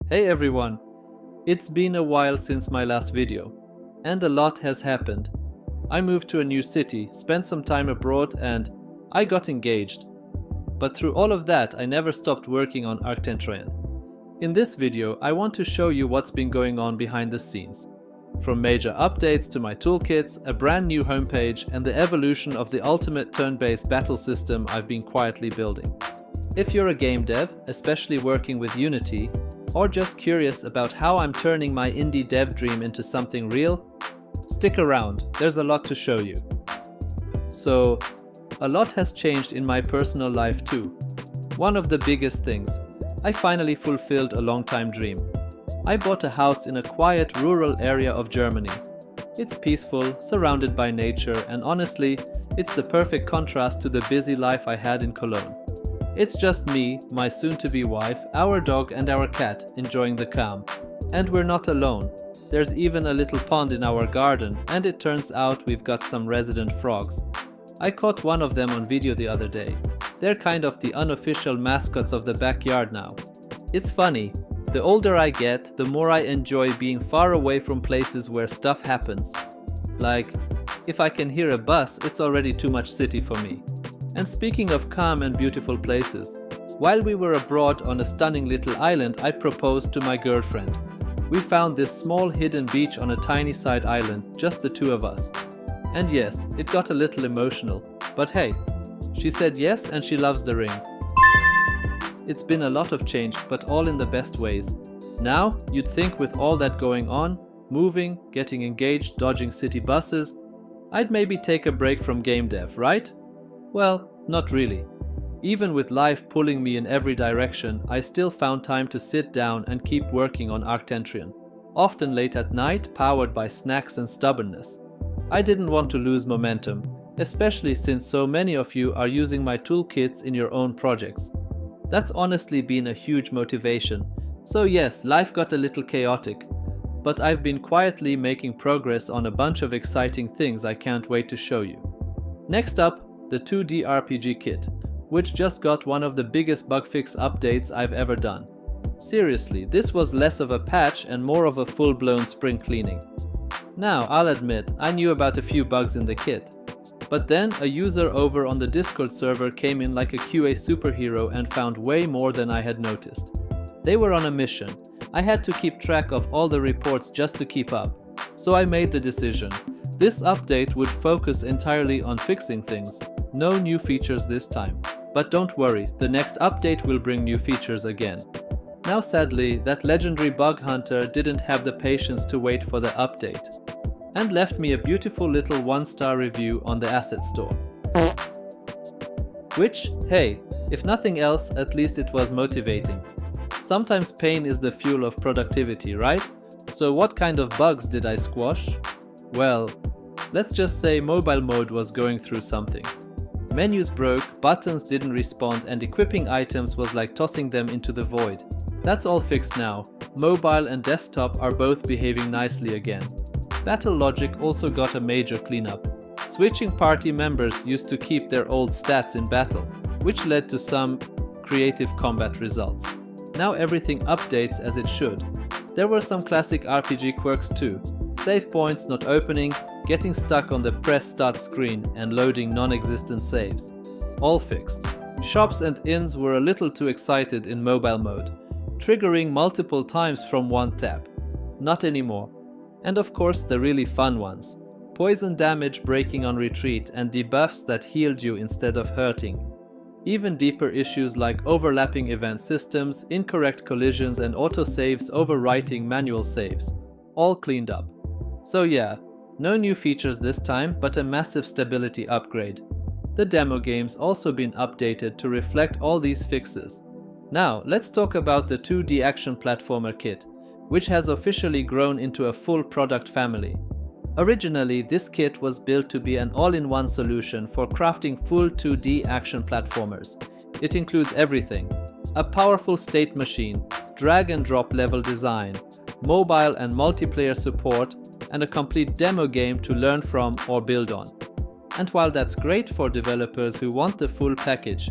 Hey everyone! It's been a while since my last video, and a lot has happened. I moved to a new city, spent some time abroad, and I got engaged. But through all of that, I never stopped working on Arktentrion. In this video, I want to show you what's been going on behind the scenes. From major updates to my toolkits, a brand new homepage, and the evolution of the ultimate turn-based battle system I've been quietly building. If you're a game dev, especially working with Unity, or just curious about how I'm turning my indie dev dream into something real, stick around, there's a lot to show you. So, a lot has changed in my personal life too. One of the biggest things, I finally fulfilled a long-time dream. I bought a house in a quiet rural area of Germany. It's peaceful, surrounded by nature, and honestly, it's the perfect contrast to the busy life I had in Cologne. It's just me, my soon-to-be wife, our dog and our cat enjoying the calm. And we're not alone. There's even a little pond in our garden, and it turns out we've got some resident frogs. I caught one of them on video the other day. They're kind of the unofficial mascots of the backyard now. It's funny, the older I get, the more I enjoy being far away from places where stuff happens. Like, if I can hear a bus, it's already too much city for me. And speaking of calm and beautiful places, while we were abroad on a stunning little island, I proposed to my girlfriend. We found this small hidden beach on a tiny side island, just the two of us. And yes, it got a little emotional, but hey, she said yes and she loves the ring. It's been a lot of change, but all in the best ways. Now, you'd think with all that going on, moving, getting engaged, dodging city buses, I'd maybe take a break from game dev, right? Well, not really. Even with life pulling me in every direction, I still found time to sit down and keep working on Arktentrion, often late at night, powered by snacks and stubbornness. I didn't want to lose momentum, especially since so many of you are using my toolkits in your own projects. That's honestly been a huge motivation. So yes, life got a little chaotic, but I've been quietly making progress on a bunch of exciting things I can't wait to show you. Next up, the 2D RPG kit, which just got one of the biggest bugfix updates I've ever done. Seriously, this was less of a patch and more of a full-blown spring cleaning. Now, I'll admit, I knew about a few bugs in the kit. But then a user over on the Discord server came in like a QA superhero and found way more than I had noticed. They were on a mission. I had to keep track of all the reports just to keep up. So I made the decision. This update would focus entirely on fixing things. No new features this time. But don't worry, the next update will bring new features again. Now sadly, that legendary bug hunter didn't have the patience to wait for the update, and left me a beautiful little 1-star review on the asset store. Which, hey, if nothing else, at least it was motivating. Sometimes pain is the fuel of productivity, right? So what kind of bugs did I squash? Well, let's just say mobile mode was going through something. Menus broke, buttons didn't respond, and equipping items was like tossing them into the void. That's all fixed now. Mobile and desktop are both behaving nicely again. Battle logic also got a major cleanup. Switching party members used to keep their old stats in battle, which led to some creative combat results. Now everything updates as it should. There were some classic RPG quirks too. Save points not opening, getting stuck on the press start screen, and loading non-existent saves. All fixed. Shops and inns were a little too excited in mobile mode, triggering multiple times from one tap. Not anymore. And of course the really fun ones. Poison damage breaking on retreat and debuffs that healed you instead of hurting. Even deeper issues like overlapping event systems, incorrect collisions, and autosaves overwriting manual saves. All cleaned up. So yeah, no new features this time, but a massive stability upgrade. The demo game's also been updated to reflect all these fixes. Now, let's talk about the 2D action platformer kit, which has officially grown into a full product family. Originally, this kit was built to be an all-in-one solution for crafting full 2D action platformers. It includes everything: a powerful state machine, drag and drop level design, mobile and multiplayer support, and a complete demo game to learn from or build on. And while that's great for developers who want the full package,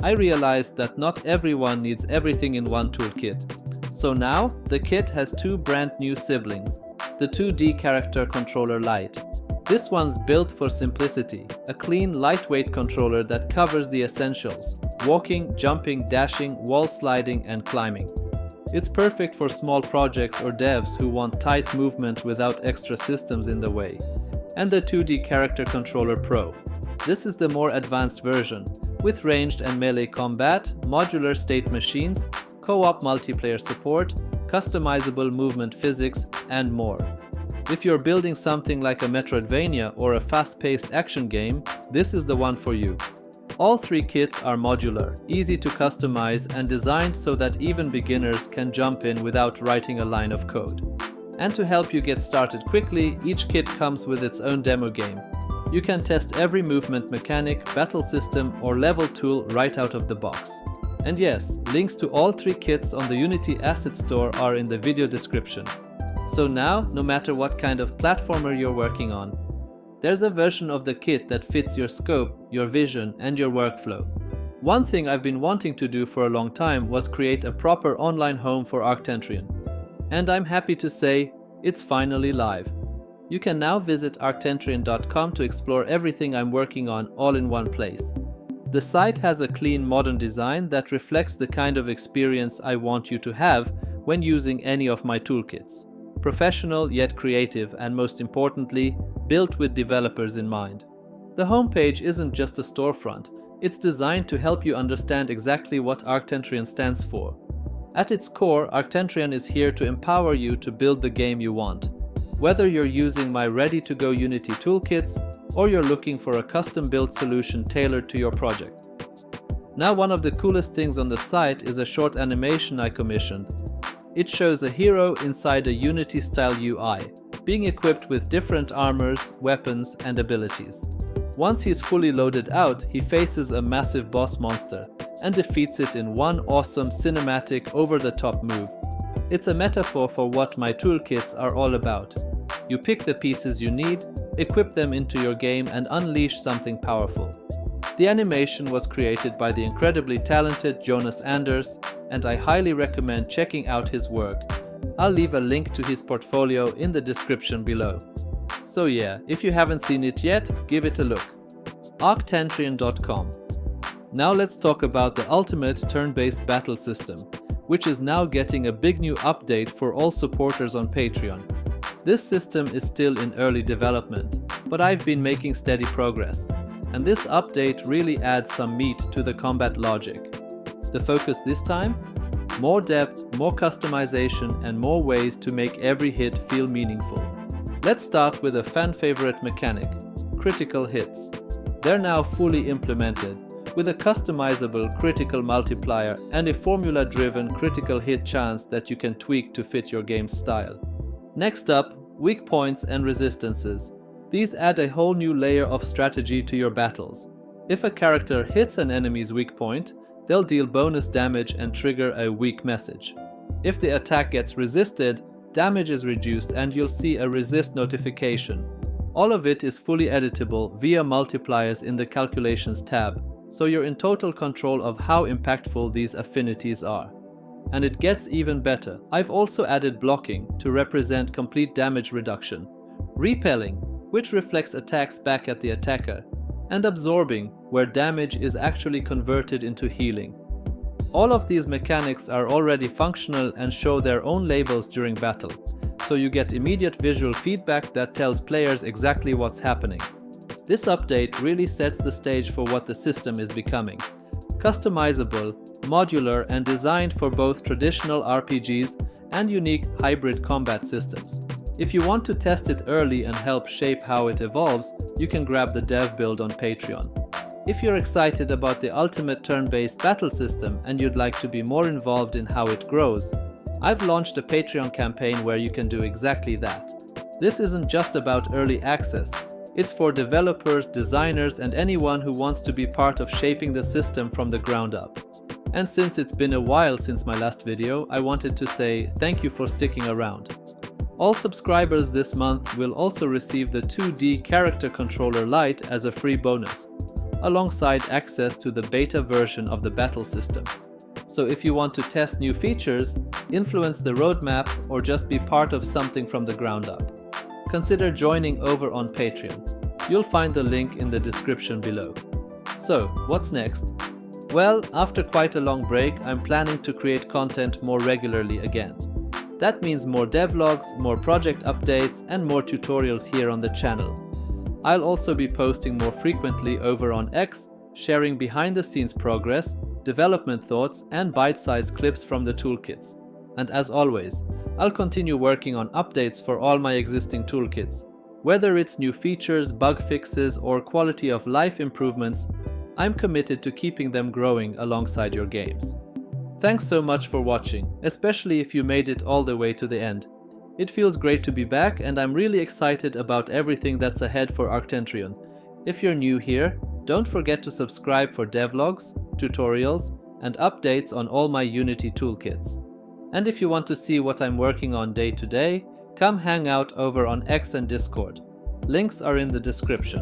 I realized that not everyone needs everything in one toolkit. So now, the kit has two brand new siblings, the 2D Character Controller Lite. This one's built for simplicity, a clean, lightweight controller that covers the essentials: walking, jumping, dashing, wall sliding, and climbing. It's perfect for small projects or devs who want tight movement without extra systems in the way. And the 2D Character Controller Pro. This is the more advanced version, with ranged and melee combat, modular state machines, co-op multiplayer support, customizable movement physics, and more. If you're building something like a Metroidvania or a fast-paced action game, this is the one for you. All three kits are modular, easy to customize, and designed so that even beginners can jump in without writing a line of code. And to help you get started quickly, each kit comes with its own demo game. You can test every movement mechanic, battle system, or level tool right out of the box. And yes, links to all three kits on the Unity Asset Store are in the video description. So now, no matter what kind of platformer you're working on, there's a version of the kit that fits your scope, your vision, and your workflow. One thing I've been wanting to do for a long time was create a proper online home for Arktentrion. And I'm happy to say, it's finally live. You can now visit Arktentrion.com to explore everything I'm working on all in one place. The site has a clean, modern design that reflects the kind of experience I want you to have when using any of my toolkits. Professional yet creative, and most importantly, built with developers in mind. The homepage isn't just a storefront, it's designed to help you understand exactly what Arktentrion stands for. At its core, Arktentrion is here to empower you to build the game you want. Whether you're using my ready-to-go Unity toolkits, or you're looking for a custom-built solution tailored to your project. Now, one of the coolest things on the site is a short animation I commissioned. It shows a hero inside a Unity-style UI, being equipped with different armors, weapons, and abilities. Once he's fully loaded out, he faces a massive boss monster, and defeats it in one awesome cinematic over-the-top move. It's a metaphor for what my toolkits are all about. You pick the pieces you need, equip them into your game, and unleash something powerful. The animation was created by the incredibly talented Jonas, and I highly recommend checking out his work. I'll leave a link to his portfolio in the description below. So yeah, if you haven't seen it yet, give it a look. Arktentrion.com. Now let's talk about the ultimate turn-based battle system, which is now getting a big new update for all supporters on Patreon. This system is still in early development, but I've been making steady progress, and this update really adds some meat to the combat logic. The focus this time? More depth, more customization, and more ways to make every hit feel meaningful. Let's start with a fan-favorite mechanic, critical hits. They're now fully implemented, with a customizable critical multiplier and a formula-driven critical hit chance that you can tweak to fit your game's style. Next up, weak points and resistances. These add a whole new layer of strategy to your battles. If a character hits an enemy's weak point, they'll deal bonus damage and trigger a weak message. If the attack gets resisted, damage is reduced and you'll see a resist notification. All of it is fully editable via multipliers in the calculations tab, so you're in total control of how impactful these affinities are. And it gets even better. I've also added blocking to represent complete damage reduction, repelling, which reflects attacks back at the attacker, and absorbing, where damage is actually converted into healing. All of these mechanics are already functional and show their own labels during battle, so you get immediate visual feedback that tells players exactly what's happening. This update really sets the stage for what the system is becoming. Customizable, modular, and designed for both traditional RPGs and unique hybrid combat systems. If you want to test it early and help shape how it evolves, you can grab the dev build on Patreon. If you're excited about the ultimate turn-based battle system and you'd like to be more involved in how it grows, I've launched a Patreon campaign where you can do exactly that. This isn't just about early access. It's for developers, designers, and anyone who wants to be part of shaping the system from the ground up. And since it's been a while since my last video, I wanted to say thank you for sticking around. All subscribers this month will also receive the 2D Character Controller Lite as a free bonus, alongside access to the beta version of the battle system. So if you want to test new features, influence the roadmap, or just be part of something from the ground up, consider joining over on Patreon. You'll find the link in the description below. So, what's next? Well, after quite a long break, I'm planning to create content more regularly again. That means more devlogs, more project updates, and more tutorials here on the channel. I'll also be posting more frequently over on X, sharing behind-the-scenes progress, development thoughts, and bite-sized clips from the toolkits. And as always, I'll continue working on updates for all my existing toolkits. Whether it's new features, bug fixes, or quality of life improvements, I'm committed to keeping them growing alongside your games. Thanks so much for watching, especially if you made it all the way to the end. It feels great to be back, and I'm really excited about everything that's ahead for Arktentrion. If you're new here, don't forget to subscribe for devlogs, tutorials, and updates on all my Unity toolkits. And if you want to see what I'm working on day to day, come hang out over on X and Discord. Links are in the description.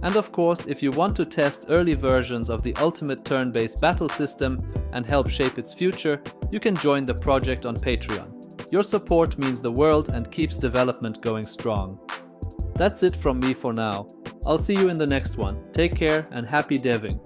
And of course, if you want to test early versions of the ultimate turn-based battle system and help shape its future, you can join the project on Patreon. Your support means the world and keeps development going strong. That's it from me for now. I'll see you in the next one. Take care and happy deving.